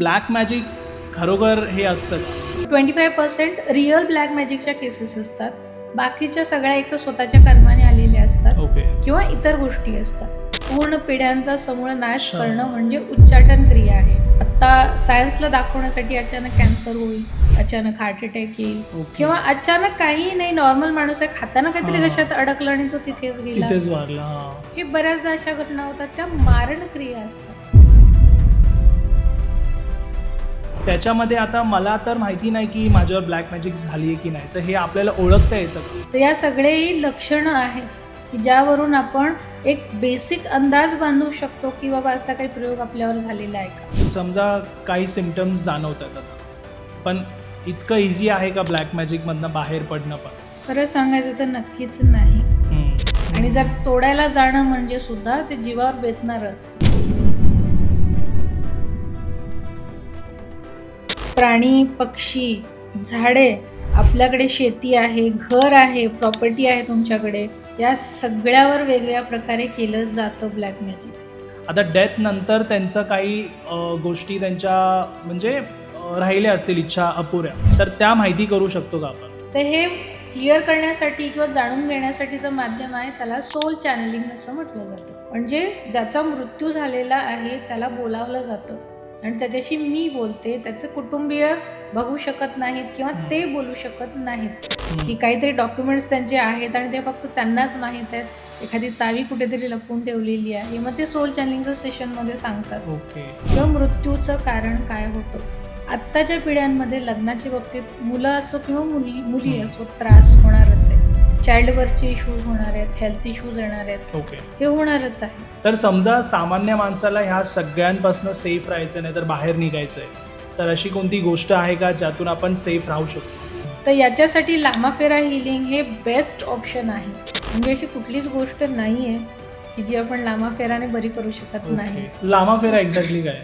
Black magic खरोखर हे असतं का? 25% रिअल ब्लॅक मॅजिकच्या केसेस असतात. बाकीच्या सगळ्या एक तर स्वतःच्या कर्माने आलेल्या असतात ओके. किंवा इतर गोष्टी असतात. पूर्ण पिढ्यांचा समूळ नाश अच्छा. करणं म्हणजे उच्चाटन क्रिया आहे. आता सायन्सला दाखवण्यासाठी अचानक कॅन्सर होईल, अचानक हार्ट अटॅक येईल ओके. किंवा अचानक काही नाही, नॉर्मल माणूस आहे, खाताना काहीतरी हां. घशात अडकलं आणि तो तिथेच गेला. तिथेच वारला. हां. हे बऱ्याचदा अशा घटना होतात, त्या मारण क्रिया असतात. त्याच्यामध्ये आता मला तर माहिती नाही की माझ्यावर ब्लॅक मॅजिक झाली आहे की नाही, तर हे आपल्याला ओळखता येतं का? तर या सगळेही लक्षणं आहेत की ज्यावरून आपण एक बेसिक अंदाज बांधू शकतो की बाबा असा काही प्रयोग आपल्यावर झालेला आहे का. समजा काही सिम्पटम्स जाणवतात आता, पण इतकं इझी आहे का ब्लॅक मॅजिकमधनं बाहेर पडणं पण? खरं सांगायचं तर नक्कीच नाही. हम्म. आणि जर तोडायला जाणं म्हणजे सुद्धा ते जीवावर बेतणारं असतं. प्राणी, पक्षी, झाडे, आपल्याकडे शेती आहे, घर आहे, प्रॉपर्टी आहे तुमच्याकडे, या सगळ्यावर वेगवेगळ्या प्रकारे केलं जातं ब्लॅक मॅजिक. आता डेथ नंतर त्यांचं काही गोष्टी त्यांच्या म्हणजे राहिल्या असतील इच्छा अपुऱ्या, तर त्या माहिती करू शकतो का आपण? तर हे क्लिअर करण्यासाठी किंवा जाणून घेण्यासाठीचं माध्यम आहे, त्याला सोल चॅनलिंग असं म्हटलं जातं. म्हणजे ज्याचा मृत्यू झालेला आहे त्याला बोलावलं जातं आणि त्याच्याशी मी बोलते, त्याचे कुटुंबीय बघू शकत नाहीत किंवा ते बोलू शकत नाहीत की काहीतरी डॉक्युमेंट्स त्यांचे आहेत आणि ते फक्त त्यांनाच माहीत आहेत. एखादी चावी कुठेतरी लपवून ठेवलेली आहे, मग ते सोल चॅनलिंगचं सेशनमध्ये सांगतात. ओके. किंवा मृत्यूचं कारण काय होतं. आत्ताच्या पिढ्यांमध्ये लग्नाच्या बाबतीत मुलं असो किंवा मुली असो त्रास होणारच आहे. चाइल्डबर्थचे इश्यूज होणार आहेत, हेल्थ इश्यूज येणार आहेत, ओके. हे होणारच आहे. तर समजा सामान्य माणसाला ह्या सगळ्यांपासून सेफ राहायचं नाही तर बाहेर निघायचं आहे, तर अशी कोणती गोष्ट आहे का ज्यातून आपण सेफ राहू शकतो? तर याच्यासाठी लामाफेरा हिलिंग हे बेस्ट ऑप्शन आहे. म्हणजे अशी कुठलीच गोष्ट नाही आहे की जी आपण लामाफेराने बरी करू शकत नाही. लामाफेरा एक्झॅक्टली काय?